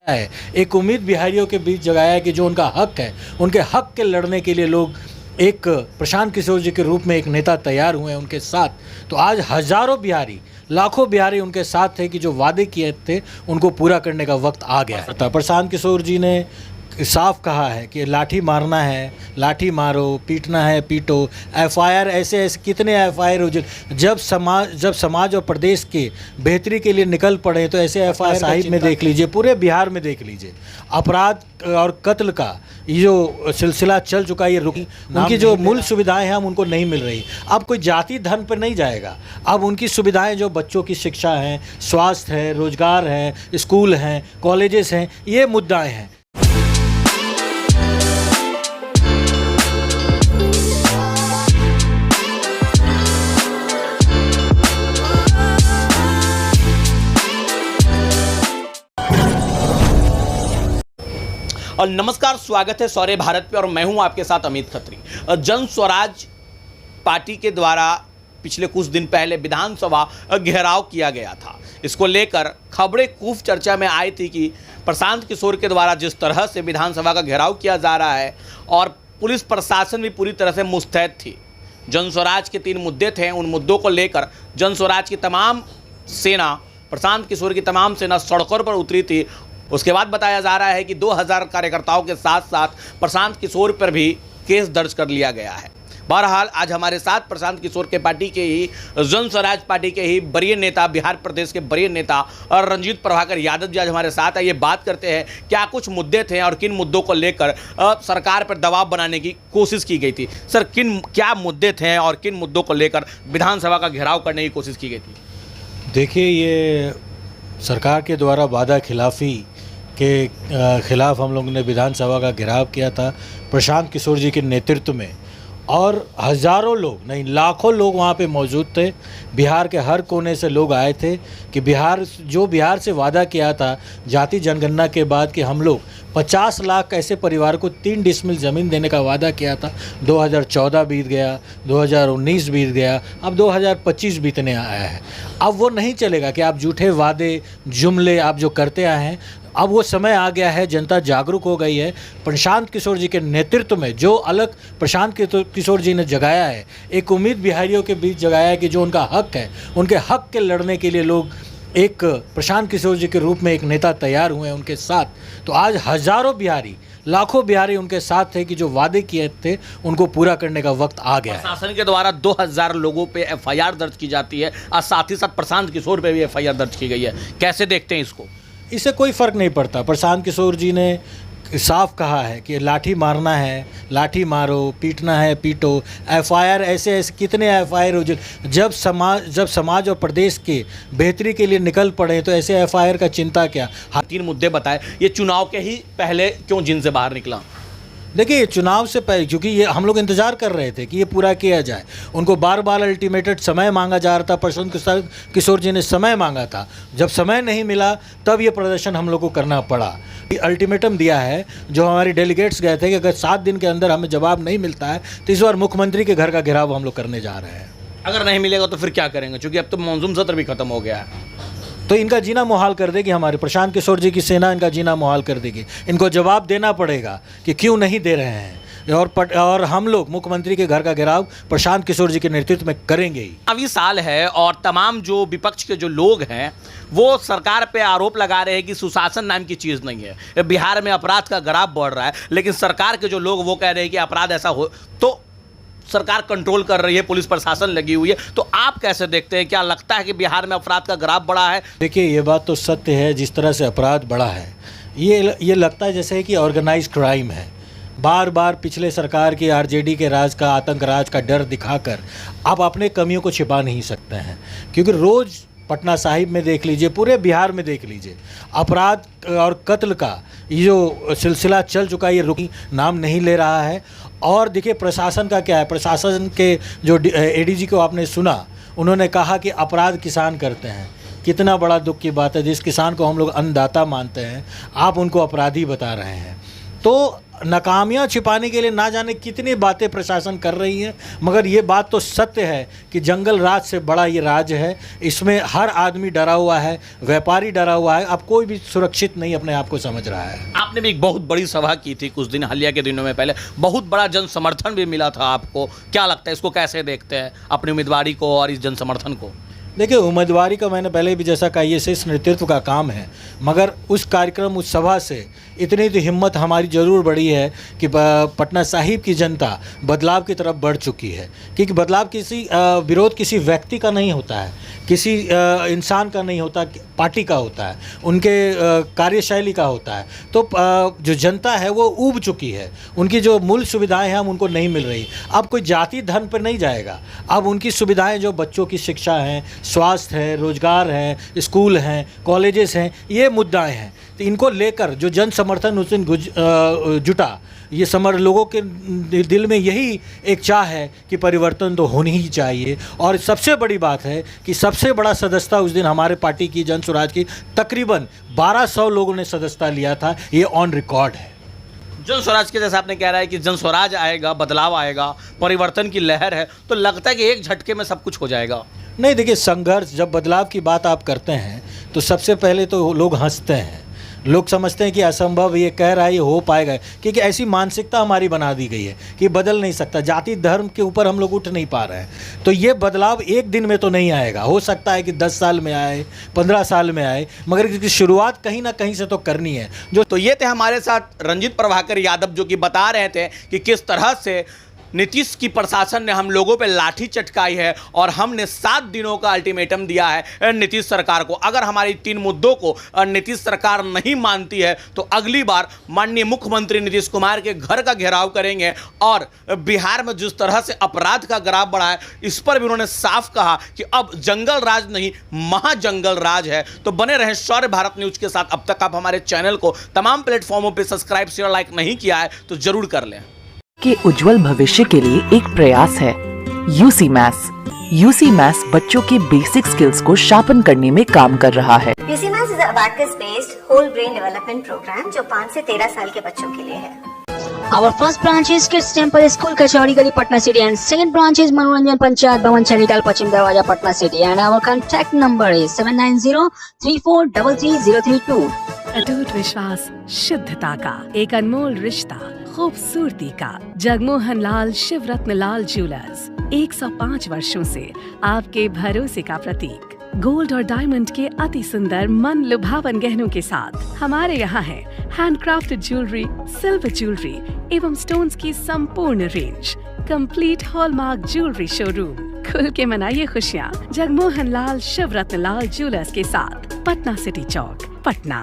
है। एक उम्मीद बिहारियों के बीच जगाया है कि जो उनका हक है, उनके हक के लड़ने के लिए लोग एक प्रशांत किशोर जी के रूप में एक नेता तैयार हुए हैं उनके साथ। तो आज हजारों बिहारी, लाखों बिहारी उनके साथ थे कि जो वादे किए थे उनको पूरा करने का वक्त आ गया है। प्रशांत किशोर जी ने साफ कहा है कि लाठी मारना है, लाठी मारो, पीटना है, पीटो। एफआईआर ऐसे कितने एफआईआर हो जब समाज और प्रदेश के बेहतरी के लिए निकल पड़े तो ऐसे एफआईआर साहिब में देख लीजिए, पूरे बिहार में देख लीजिए। अपराध और कत्ल का ये जो सिलसिला चल चुका है, ये रुकी। उनकी जो मूल सुविधाएं हैं हम उनको नहीं मिल रही। अब कोई जाति धर्म पर नहीं जाएगा। अब उनकी सुविधाएं जो बच्चों की शिक्षा है, स्वास्थ्य है, रोजगार है, स्कूल हैं, कॉलेजेस हैं, ये मुद्दाएं हैं। और नमस्कार, स्वागत है शौर्य भारत पे और मैं हूं आपके साथ अमित खत्री। जन स्वराज पार्टी के द्वारा पिछले कुछ दिन पहले विधानसभा घेराव किया गया था। इसको लेकर खबरें खूब चर्चा में आई थी कि प्रशांत किशोर के द्वारा जिस तरह से विधानसभा का घेराव किया जा रहा है और पुलिस प्रशासन भी पूरी तरह से मुस्तैद थी। जन स्वराज के 3 मुद्दे थे। उन मुद्दों को लेकर जन स्वराज की तमाम सेना, प्रशांत किशोर की तमाम सेना सड़कों पर उतरी थी। उसके बाद बताया जा रहा है कि 2000 कार्यकर्ताओं के साथ साथ प्रशांत किशोर पर भी केस दर्ज कर लिया गया है। बहरहाल आज हमारे साथ प्रशांत किशोर के पार्टी के ही, जन स्वराज पार्टी के ही वरीय नेता, बिहार प्रदेश के वरीय नेता और रणजीत प्रभाकर यादव जी आज हमारे साथ है। ये बात करते हैं क्या कुछ मुद्दे थे और किन मुद्दों को लेकर सरकार पर दबाव बनाने की कोशिश की गई थी। सर, क्या मुद्दे थे और किन मुद्दों को लेकर विधानसभा का घेराव करने की कोशिश की गई थी? देखिए, ये सरकार के द्वारा वादा खिलाफ़ी के खिलाफ हम लोगों ने विधानसभा का घेराव किया था प्रशांत किशोर जी के नेतृत्व में, और हज़ारों लोग नहीं लाखों लोग वहाँ पे मौजूद थे। बिहार के हर कोने से लोग आए थे कि बिहार से वादा किया था जाति जनगणना के बाद कि हम लोग 50 लाख ऐसे परिवार को 3 डिसमिल ज़मीन देने का वादा किया था। 2014 बीत गया, 2019 बीत गया, अब 2025 बीतने आया है। अब वो नहीं चलेगा कि आप झूठे वादे जुमले आप जो करते आए हैं। अब वो समय आ गया है, जनता जागरूक हो गई है। प्रशांत किशोर जी के नेतृत्व में जो अलग प्रशांत किशोर जी ने जगाया है, एक उम्मीद बिहारियों के बीच जगाया है कि जो उनका हक है, उनके हक के लड़ने के लिए लोग एक प्रशांत किशोर जी के रूप में एक नेता तैयार हुए हैं उनके साथ। तो आज हजारों बिहारी, लाखों बिहारी उनके साथ थे कि जो वादे किए थे उनको पूरा करने का वक्त आ गया है। प्रशासन के द्वारा 2000 लोगों पे एफआईआर दर्ज की जाती है और साथ ही साथ प्रशांत किशोर पे भी एफआईआर दर्ज की गई है। कैसे देखते हैं इसको? इससे कोई फ़र्क नहीं पड़ता। प्रशांत किशोर जी ने साफ कहा है कि लाठी मारना है, लाठी मारो, पीटना है, पीटो। एफआईआर ऐसे कितने एफआईआर हो जब समाज और प्रदेश के बेहतरी के लिए निकल पड़े तो ऐसे एफआईआर का चिंता क्या। 3 मुद्दे बताए, ये चुनाव के ही पहले क्यों जिन से बाहर निकला? देखिए, चुनाव से पहले क्योंकि ये हम लोग इंतज़ार कर रहे थे कि ये पूरा किया जाए। उनको बार बार अल्टीमेटेड समय मांगा जा रहा था। प्रशांत किशोर जी ने समय मांगा था। जब समय नहीं मिला तब ये प्रदर्शन हम लोग को करना पड़ा। अल्टीमेटम दिया है, जो हमारे डेलीगेट्स गए थे कि अगर 7 दिन के अंदर हमें जवाब नहीं मिलता है तो इस बार मुख्यमंत्री के घर का घेराव हम लोग करने जा रहे हैं। अगर नहीं मिलेगा तो फिर क्या करेंगे? क्योंकि अब तो मानसून सत्र भी खत्म हो गया है। तो इनका जीना मुहाल कर देगी, हमारे प्रशांत किशोर जी की सेना इनका जीना मुहाल कर देगी। इनको जवाब देना पड़ेगा कि क्यों नहीं दे रहे हैं, और हम लोग मुख्यमंत्री के घर का घेराव प्रशांत किशोर जी के नेतृत्व में करेंगे ही। अभी साल है और तमाम जो विपक्ष के जो लोग हैं वो सरकार पे आरोप लगा रहे हैं कि सुशासन नाम की चीज़ नहीं है। बिहार में अपराध का ग्राफ बढ़ रहा है, लेकिन सरकार के जो लोग वो कह रहे हैं कि अपराध ऐसा हो तो सरकार कंट्रोल कर रही है, पुलिस प्रशासन लगी हुई है। तो आप कैसे देखते हैं? क्या लगता है कि बिहार में अपराध का ग्राफ बढ़ा है? देखिए, ये बात तो सत्य है। जिस तरह से अपराध बढ़ा है, ये लगता है जैसे कि ऑर्गेनाइज्ड क्राइम है। बार बार पिछले सरकार की आरजेडी के राज का, आतंक राज का डर दिखाकर आप अपने कमियों को छिपा नहीं सकते हैं। क्योंकि रोज़ पटना साहिब में देख लीजिए, पूरे बिहार में देख लीजिए, अपराध और कत्ल का ये जो सिलसिला चल चुका है, ये रुकी नाम नहीं ले रहा है। और देखिए, प्रशासन का क्या है। प्रशासन के जो एडीजी को आपने सुना, उन्होंने कहा कि अपराध किसान करते हैं। कितना बड़ा दुख की बात है। जिस किसान को हम लोग अन्नदाता मानते हैं, आप उनको अपराधी बता रहे हैं। तो नाकामियाँ छिपाने के लिए ना जाने कितनी बातें प्रशासन कर रही है, मगर ये बात तो सत्य है कि जंगल राज से बड़ा ये राज है। इसमें हर आदमी डरा हुआ है, व्यापारी डरा हुआ है, अब कोई भी सुरक्षित नहीं अपने आप को समझ रहा है। आपने भी एक बहुत बड़ी सभा की थी कुछ दिन हालिया के दिनों में पहले, बहुत बड़ा जन समर्थन भी मिला था आपको, क्या लगता है इसको कैसे देखते हैं अपनी उम्मीदवारी को और इस जन समर्थन को? देखिए, उम्मीदवारी का मैंने पहले भी जैसा कहा, ये शीर्ष नेतृत्व का काम है, मगर उस कार्यक्रम, उस सभा से इतनी तो हिम्मत हमारी ज़रूर बढ़ी है कि पटना साहिब की जनता बदलाव की तरफ बढ़ चुकी है। क्योंकि बदलाव किसी विरोध किसी व्यक्ति का नहीं होता है, किसी इंसान का नहीं होता, पार्टी का होता है, उनके कार्यशैली का होता है। तो जो जनता है वो ऊब चुकी है, उनकी जो मूल सुविधाएं हैं हम उनको नहीं मिल रही। अब कोई जाति धर्म पर नहीं जाएगा, अब उनकी सुविधाएं जो बच्चों की शिक्षा है, स्वास्थ्य है, रोजगार है, स्कूल हैं, कॉलेजेस हैं, ये मुद्दाएं हैं। तो इनको लेकर जो जन समर्थन उस दिन जुटा, ये लोगों के दिल में यही एक चाह है कि परिवर्तन तो होनी ही चाहिए। और सबसे बड़ी बात है कि सबसे बड़ा सदस्यता उस दिन हमारे पार्टी की, जन स्वराज की, तकरीबन 1200 लोगों ने सदस्यता लिया था, ये ऑन रिकॉर्ड है। जन स्वराज के जैसा आपने कह रहा है कि जन स्वराज आएगा, बदलाव आएगा, परिवर्तन की लहर है, तो लगता है कि एक झटके में सब कुछ हो जाएगा? नहीं, देखिए, संघर्ष, जब बदलाव की बात आप करते हैं तो सबसे पहले तो लोग हंसते हैं, लोग समझते हैं कि असंभव, ये कह रहा है, ये हो पाएगा, क्योंकि ऐसी मानसिकता हमारी बना दी गई है कि बदल नहीं सकता, जाति धर्म के ऊपर हम लोग उठ नहीं पा रहे हैं। तो ये बदलाव एक दिन में तो नहीं आएगा, हो सकता है कि 10 साल में आए, 15 साल में आए, मगर इसकी शुरुआत कहीं ना कहीं से तो करनी है। तो ये थे हमारे साथ रंजीत प्रभाकर यादव, जो कि बता रहे थे कि किस तरह से नीतीश की प्रशासन ने हम लोगों पे लाठी चटकाई है और हमने 7 दिनों का अल्टीमेटम दिया है नीतीश सरकार को। अगर हमारी 3 मुद्दों को नीतीश सरकार नहीं मानती है तो अगली बार माननीय मुख्यमंत्री नीतीश कुमार के घर का घेराव करेंगे। और बिहार में जिस तरह से अपराध का ग्राफ बढ़ा है, इस पर भी उन्होंने साफ कहा कि अब जंगल राज नहीं, महाजंगल राज है। तो बने रहें शौर्य भारत न्यूज के साथ। अब तक आप हमारे चैनल को तमाम प्लेटफॉर्मों पर सब्सक्राइब, शेयर, लाइक नहीं किया है तो जरूर कर लें। के उज्जवल भविष्य के लिए एक प्रयास है यूसी मैथ्स। यूसी मैथ्स बच्चों के बेसिक स्किल्स को शार्पन करने में काम कर रहा है। UC maths is a abacus based whole brain development programme जो 5 से 13 साल के बच्चों के लिए है। Our first branch is Kids Temple School, Kachori Gali, Patna City, and second branch is Manoranjan Panchayat Bhavan, Chanital, Pachim Darwaja, Patna City, and our contact number is 7903433032. अटूट विश्वास, शुद्धता का एक अनमोल रिश्ता, खूबसूरती का। जगमोहन लाल शिवरत्न लाल ज्वेलर्स 105 वर्षों से आपके भरोसे का प्रतीक। गोल्ड और डायमंड के अति सुंदर मन लुभावन गहनों के साथ हमारे यहाँ है हैंडक्राफ्टेड ज्वेलरी, सिल्वर ज्वेलरी एवं स्टोन्स की संपूर्ण range. Complete hallmark jewellery showroom. खुल के मनाइए खुशियाँ जगमोहन लाल शिवरत्न लाल ज्वेलर्स के साथ, पटना सिटी चौक, पटना।